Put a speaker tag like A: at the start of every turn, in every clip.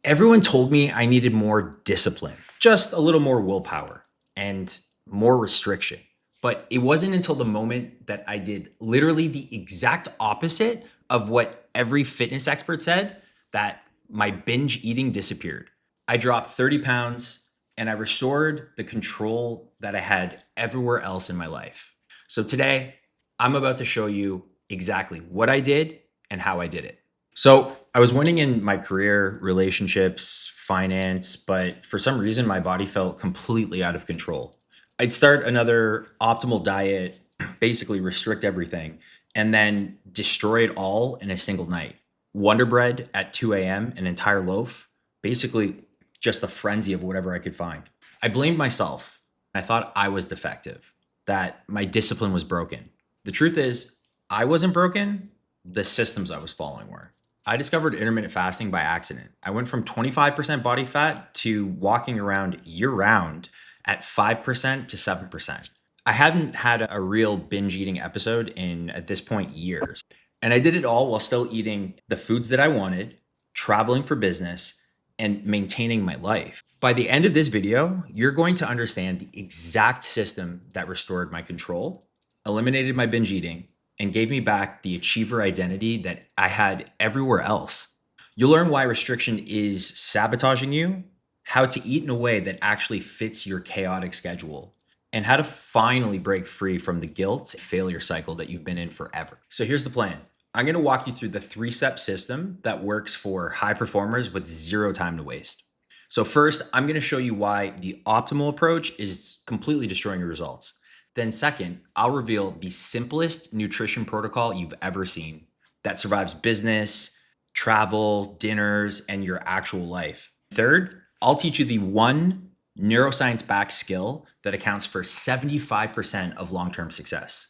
A: Everyone told me I needed more discipline, just a little more willpower and more restriction. But it wasn't until the moment that I did literally the exact opposite of what every fitness expert said that my binge eating disappeared. I dropped 30 pounds and I restored the control that I had everywhere else in my life. So today, I'm about to show you exactly what I did and how I did it. So I was winning in my career, relationships, finance, but for some reason my body felt completely out of control. I'd start another optimal diet, basically restrict everything, and then destroy it all in a single night. Wonder Bread at 2 a.m., an entire loaf, basically just a frenzy of whatever I could find. I blamed myself. I thought I was defective, that my discipline was broken. The truth is, I wasn't broken, the systems I was following were. I discovered intermittent fasting by accident. I went from 25% body fat to walking around year round at 5% to 7%. I hadn't had a real binge eating episode in, at this point, years. And I did it all while still eating the foods that I wanted, traveling for business, and maintaining my life. By the end of this video, you're going to understand the exact system that restored my control, eliminated my binge eating, and gave me back the achiever identity that I had everywhere else. You'll learn why restriction is sabotaging you, how to eat in a way that actually fits your chaotic schedule, and how to finally break free from the guilt failure cycle that you've been in forever. So here's the plan. I'm going to walk you through the 3-step system that works for high performers with zero time to waste. So first, I'm going to show you why the optimal approach is completely destroying your results. Then second, I'll reveal the simplest nutrition protocol you've ever seen that survives business, travel, dinners, and your actual life. Third, I'll teach you the one neuroscience-backed skill that accounts for 75% of long-term success.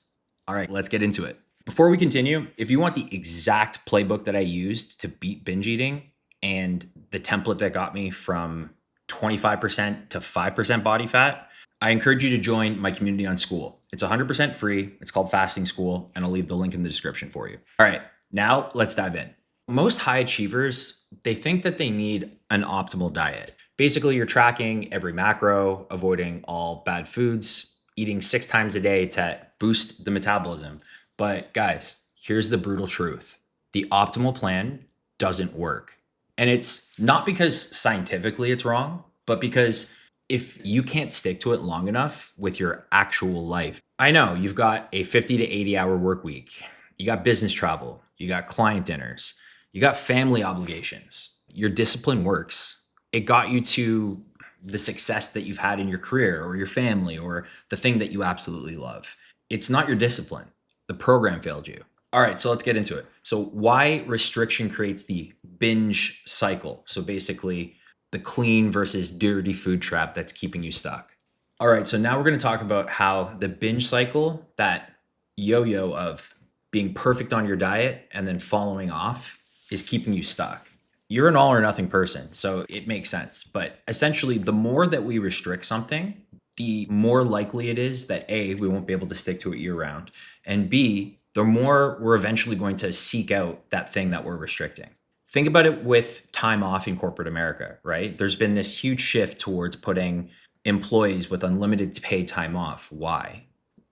A: All right, let's get into it. Before we continue, if you want the exact playbook that I used to beat binge eating and the template that got me from 25% to 5% body fat, I encourage you to join my community on School. It's 100% free. It's called Fasting School, and I'll leave the link in the description for you. All right, now let's dive in. Most high achievers, they think that they need an optimal diet. Basically, you're tracking every macro, avoiding all bad foods, eating 6 times a day to boost the metabolism. But guys, here's the brutal truth. The optimal plan doesn't work. And it's not because scientifically it's wrong, but because if you can't stick to it long enough with your actual life. I know you've got a 50 to 80 hour work week. You got business travel. You got client dinners. You got family obligations. Your discipline works. It got you to the success that you've had in your career or your family or the thing that you absolutely love. It's not your discipline. The program failed you. All right, so let's get into it. So why restriction creates the binge cycle? So basically the clean versus dirty food trap that's keeping you stuck. All right, so now we're going to talk about how the binge cycle, that yo-yo of being perfect on your diet and then following off, is keeping you stuck. You're an all or nothing person, so it makes sense. But essentially, the more that we restrict something, the more likely it is that A, we won't be able to stick to it year round, and B, the more we're eventually going to seek out that thing that we're restricting. Think about it with time off in corporate America, right? There's been this huge shift towards putting employees with unlimited paid time off. Why?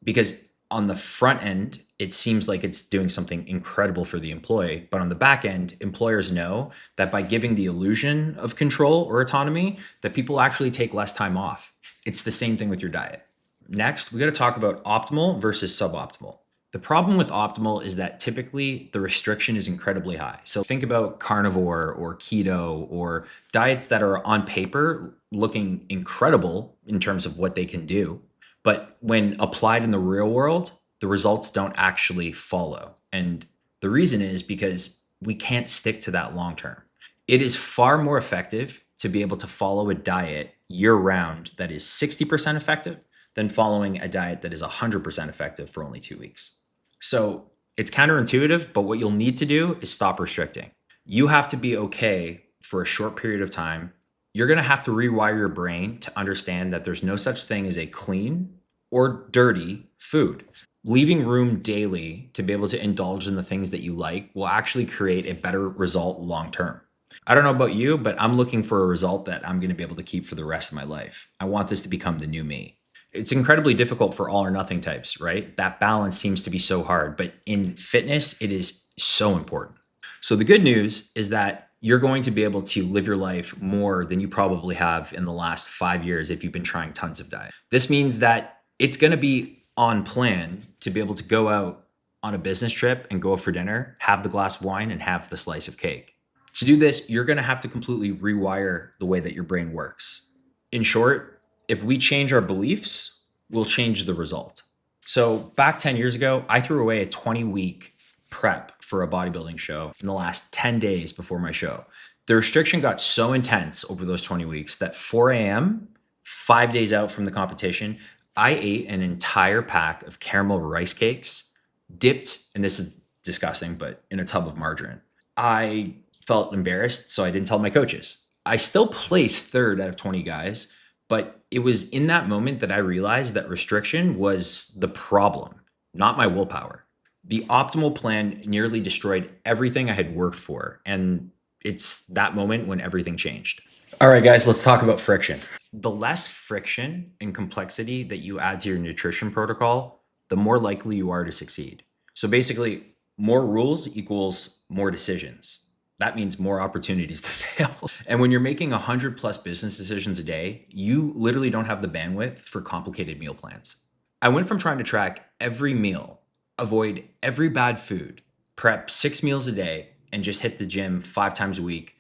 A: Because on the front end, it seems like it's doing something incredible for the employee. But on the back end, employers know that by giving the illusion of control or autonomy, that people actually take less time off. It's the same thing with your diet. Next, we got to talk about optimal versus suboptimal. The problem with optimal is that typically the restriction is incredibly high. So think about carnivore or keto or diets that are on paper looking incredible in terms of what they can do. But when applied in the real world, the results don't actually follow. And the reason is because we can't stick to that long term. It is far more effective to be able to follow a diet year round that is 60% effective than following a diet that is 100% effective for only 2 weeks. So it's counterintuitive, but what you'll need to do is stop restricting. You have to be okay for a short period of time. You're going to have to rewire your brain to understand that there's no such thing as a clean or dirty food. Leaving room daily to be able to indulge in the things that you like will actually create a better result long term. I don't know about you, but I'm looking for a result that I'm going to be able to keep for the rest of my life. I want this to become the new me. It's incredibly difficult for all or nothing types, right? That balance seems to be so hard, but in fitness, it is so important. So the good news is that you're going to be able to live your life more than you probably have in the last 5 years if you've been trying tons of diet. This means that it's going to be on plan to be able to go out on a business trip and go out for dinner, have the glass of wine, and have the slice of cake. To do this, you're going to have to completely rewire the way that your brain works. In short, if we change our beliefs, we'll change the result. So back 10 years ago, I threw away a 20-week prep for a bodybuilding show in the last 10 days before my show. The restriction got so intense over those 20 weeks that 4 a.m., 5 days out from the competition, I ate an entire pack of caramel rice cakes dipped, and this is disgusting, but in a tub of margarine. I felt embarrassed, so I didn't tell my coaches. I still placed third out of 20 guys, but it was in that moment that I realized that restriction was the problem, not my willpower. The optimal plan nearly destroyed everything I had worked for, and it's that moment when everything changed. All right, guys, let's talk about friction. The less friction and complexity that you add to your nutrition protocol, the more likely you are to succeed. So basically, more rules equals more decisions. That means more opportunities to fail. And when you're making 100 plus business decisions a day, you literally don't have the bandwidth for complicated meal plans. I went from trying to track every meal, avoid every bad food, prep 6 meals a day, and just hit the gym 5 times a week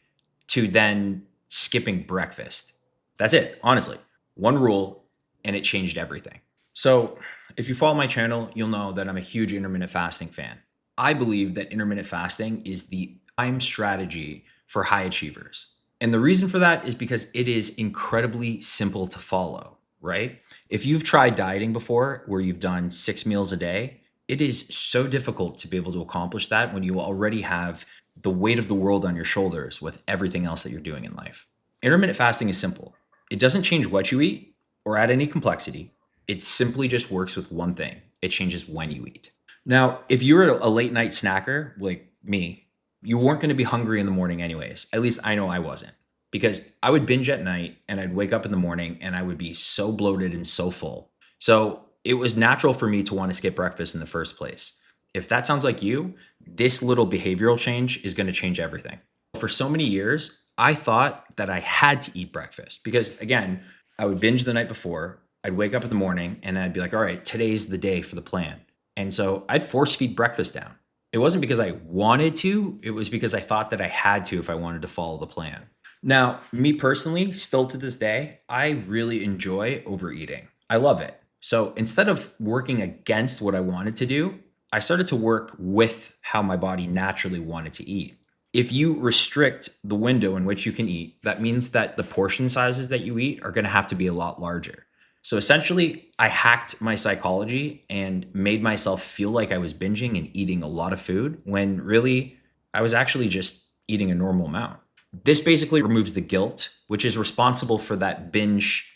A: to then skipping breakfast. That's it, honestly. One rule, and it changed everything. So if you follow my channel, you'll know that I'm a huge intermittent fasting fan. I believe that intermittent fasting is the prime strategy for high achievers. And the reason for that is because it is incredibly simple to follow, right? If you've tried dieting before, where you've done 6 meals a day, it is so difficult to be able to accomplish that when you already have the weight of the world on your shoulders with everything else that you're doing in life. Intermittent fasting is simple. It doesn't change what you eat or add any complexity. It simply just works with one thing. It changes when you eat. Now, if you're a late night snacker like me, you weren't going to be hungry in the morning anyways. At least I know I wasn't, because I would binge at night and I'd wake up in the morning and I would be so bloated and so full. So it was natural for me to want to skip breakfast in the first place. If that sounds like you, this little behavioral change is going to change everything. For so many years, I thought that I had to eat breakfast because, again, I would binge the night before. I'd wake up in the morning and I'd be like, all right, today's the day for the plan. And so I'd force feed breakfast down. It wasn't because I wanted to, it was because I thought that I had to if I wanted to follow the plan. Now, me personally, still to this day, I really enjoy overeating. I love it. So instead of working against what I wanted to do, I started to work with how my body naturally wanted to eat. If you restrict the window in which you can eat, that means that the portion sizes that you eat are going to have to be a lot larger. So essentially, I hacked my psychology and made myself feel like I was binging and eating a lot of food when really I was actually just eating a normal amount. This basically removes the guilt, which is responsible for that binge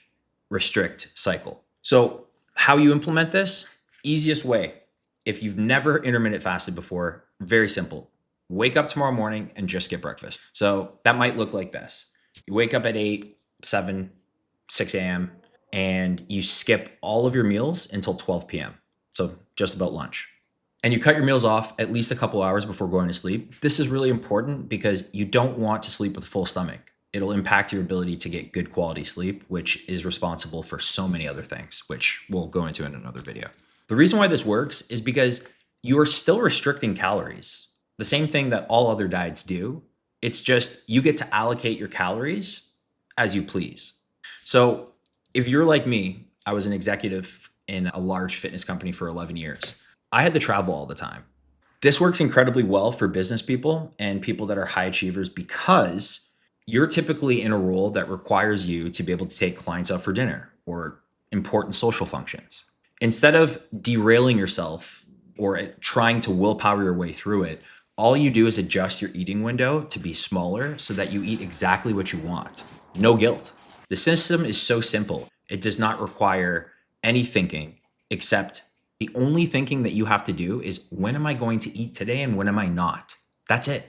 A: restrict cycle. So how you implement this? Easiest way. If you've never intermittent fasted before, very simple. Wake up tomorrow morning and just get breakfast. So that might look like this. You wake up at 8, 7, 6 a.m. and you skip all of your meals until 12 p.m. So just about lunch. And you cut your meals off at least a couple hours before going to sleep. This is really important because you don't want to sleep with a full stomach. It'll impact your ability to get good quality sleep, which is responsible for so many other things, which we'll go into in another video. The reason why this works is because you are still restricting calories. The same thing that all other diets do. It's just you get to allocate your calories as you please. So if you're like me, I was an executive in a large fitness company for 11 years. I had to travel all the time. This works incredibly well for business people and people that are high achievers because you're typically in a role that requires you to be able to take clients out for dinner or important social functions. Instead of derailing yourself or trying to willpower your way through it, all you do is adjust your eating window to be smaller so that you eat exactly what you want. No guilt. The system is so simple. It does not require any thinking, except the only thinking that you have to do is when am I going to eat today and when am I not? That's it.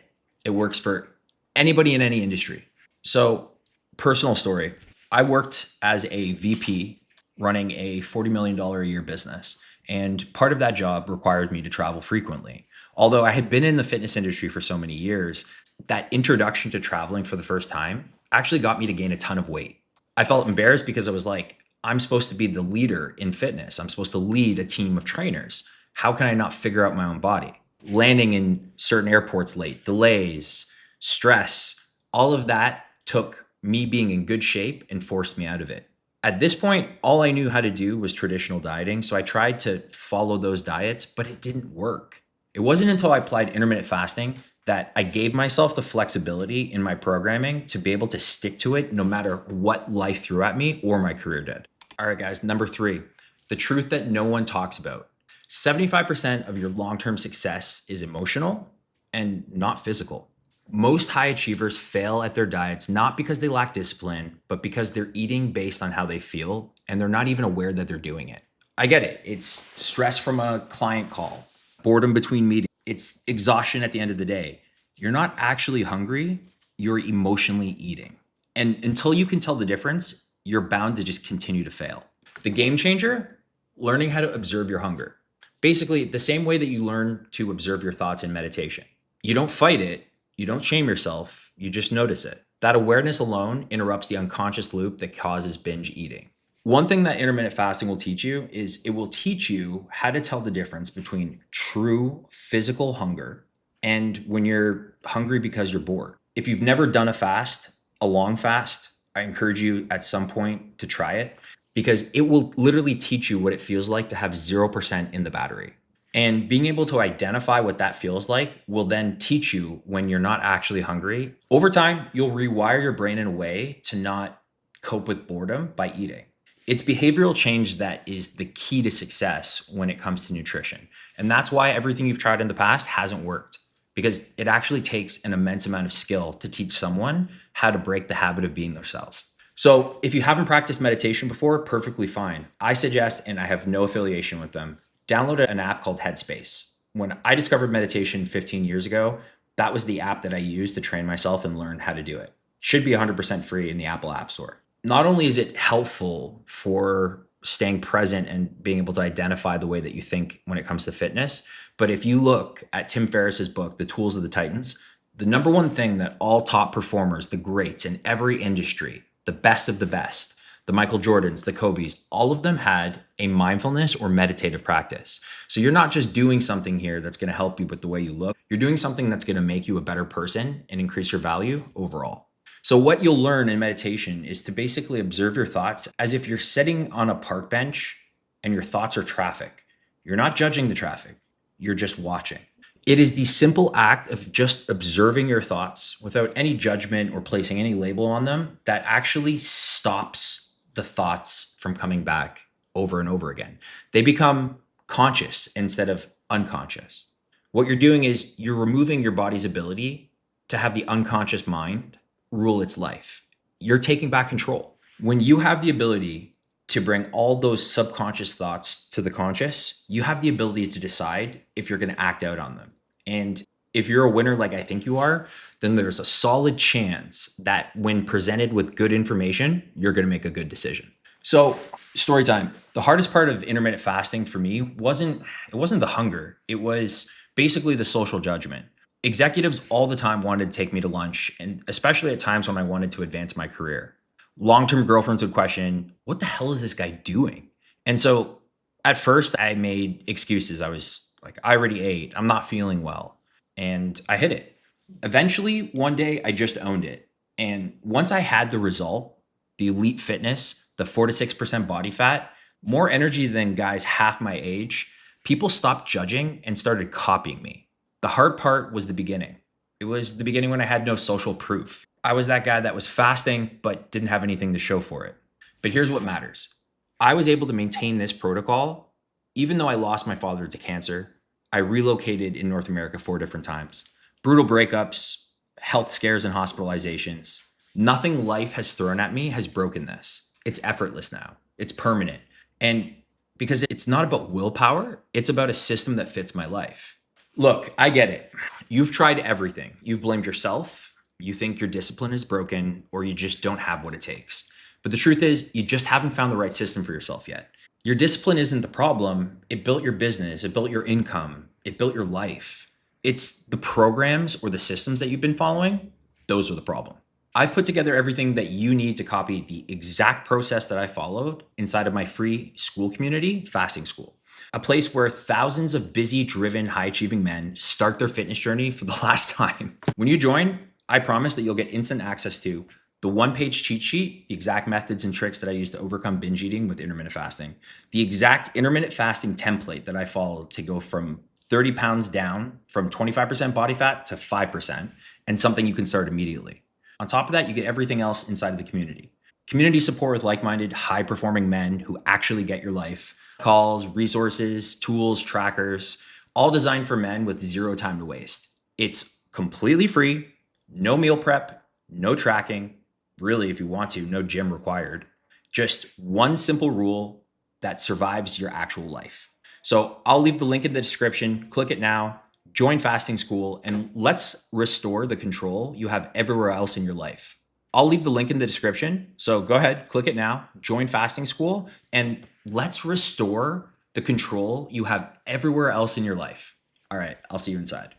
A: It works for anybody in any industry. So, personal story, I worked as a VP running a $40 million a year business. And part of that job required me to travel frequently. Although I had been in the fitness industry for so many years, that introduction to traveling for the first time actually got me to gain a ton of weight. I felt embarrassed because I was like, I'm supposed to be the leader in fitness. I'm supposed to lead a team of trainers. How can I not figure out my own body? Landing in certain airports late, delays, stress, all of that took me being in good shape and forced me out of it. At this point, all I knew how to do was traditional dieting. So I tried to follow those diets, but it didn't work. It wasn't until I applied intermittent fasting that I gave myself the flexibility in my programming to be able to stick to it no matter what life threw at me or my career did. All right, guys, number 3, the truth that no one talks about. 75% of your long-term success is emotional and not physical. Most high achievers fail at their diets not because they lack discipline, but because they're eating based on how they feel and they're not even aware that they're doing it. I get it. It's stress from a client call, boredom between meetings, it's exhaustion at the end of the day. You're not actually hungry, you're emotionally eating. And until you can tell the difference, you're bound to just continue to fail. The game changer, learning how to observe your hunger. Basically, the same way that you learn to observe your thoughts in meditation. You don't fight it, you don't shame yourself, you just notice it. That awareness alone interrupts the unconscious loop that causes binge eating. One thing that intermittent fasting will teach you is it will teach you how to tell the difference between true physical hunger and when you're hungry because you're bored. If you've never done a fast, a long fast, I encourage you at some point to try it because it will literally teach you what it feels like to have 0% in the battery. And being able to identify what that feels like will then teach you when you're not actually hungry. Over time, you'll rewire your brain in a way to not cope with boredom by eating. It's behavioral change that is the key to success when it comes to nutrition. And that's why everything you've tried in the past hasn't worked, because it actually takes an immense amount of skill to teach someone how to break the habit of being themselves. So if you haven't practiced meditation before, perfectly fine. I suggest, and I have no affiliation with them, download an app called Headspace. When I discovered meditation 15 years ago, that was the app that I used to train myself and learn how to do it. Should be 100% free in the Apple App Store. Not only is it helpful for staying present and being able to identify the way that you think when it comes to fitness, but if you look at Tim Ferriss's book, The Tools of the Titans, the number one thing that all top performers, the greats in every industry, the best of the best, the Michael Jordans, the Kobes, all of them had a mindfulness or meditative practice. So you're not just doing something here that's going to help you with the way you look. You're doing something that's going to make you a better person and increase your value overall. So what you'll learn in meditation is to basically observe your thoughts as if you're sitting on a park bench and your thoughts are traffic. You're not judging the traffic. You're just watching. It is the simple act of just observing your thoughts without any judgment or placing any label on them that actually stops the thoughts from coming back over and over again. They become conscious instead of unconscious. What you're doing is you're removing your body's ability to have the unconscious mind rule its life. You're taking back control. When you have the ability to bring all those subconscious thoughts to the conscious, you have the ability to decide if you're going to act out on them. And if you're a winner like I think you are, then there's a solid chance that when presented with good information, you're going to make a good decision. So, story time. The hardest part of intermittent fasting for me wasn't the hunger. It was basically the social judgment. Executives all the time wanted to take me to lunch, and especially at times when I wanted to advance my career. Long-term girlfriends would question, what the hell is this guy doing? And so at first I made excuses. I was like, I already ate. I'm not feeling well. And I hid it. Eventually, one day I just owned it. And once I had the result, the elite fitness, the 4 to 6% body fat, more energy than guys half my age, people stopped judging and started copying me. The hard part was the beginning. It was the beginning when I had no social proof. I was that guy that was fasting, but didn't have anything to show for it. But here's what matters. I was able to maintain this protocol, even though I lost my father to cancer. I relocated in North America 4 different times. Brutal breakups, health scares and hospitalizations. Nothing life has thrown at me has broken this. It's effortless now. It's permanent. And because it's not about willpower, it's about a system that fits my life. Look, I get it. You've tried everything. You've blamed yourself. You think your discipline is broken or you just don't have what it takes. But the truth is, you just haven't found the right system for yourself yet. Your discipline isn't the problem. It built your business, it built your income, it built your life. It's the programs or the systems that you've been following, those are the problem. I've put together everything that you need to copy the exact process that I followed inside of my free school community, Fasting School, a place where thousands of busy, driven, high achieving men start their fitness journey for the last time. When you join, I promise that you'll get instant access to the one-page cheat sheet, the exact methods and tricks that I use to overcome binge eating with intermittent fasting, the exact intermittent fasting template that I followed to go from 30 pounds down from 25% body fat to 5%, and something you can start immediately. On top of that, you get everything else inside of the community. Community support with like-minded, high-performing men who actually get your life, calls, resources, tools, trackers, all designed for men with zero time to waste. It's completely free, no meal prep, no tracking, really, if you want to, no gym required. Just one simple rule that survives your actual life. So I'll leave the link in the description. Click it now, join Fasting School, and let's restore the control you have everywhere else in your life. I'll leave the link in the description. So go ahead, click it now, join Fasting School, and let's restore the control you have everywhere else in your life. All right, I'll see you inside.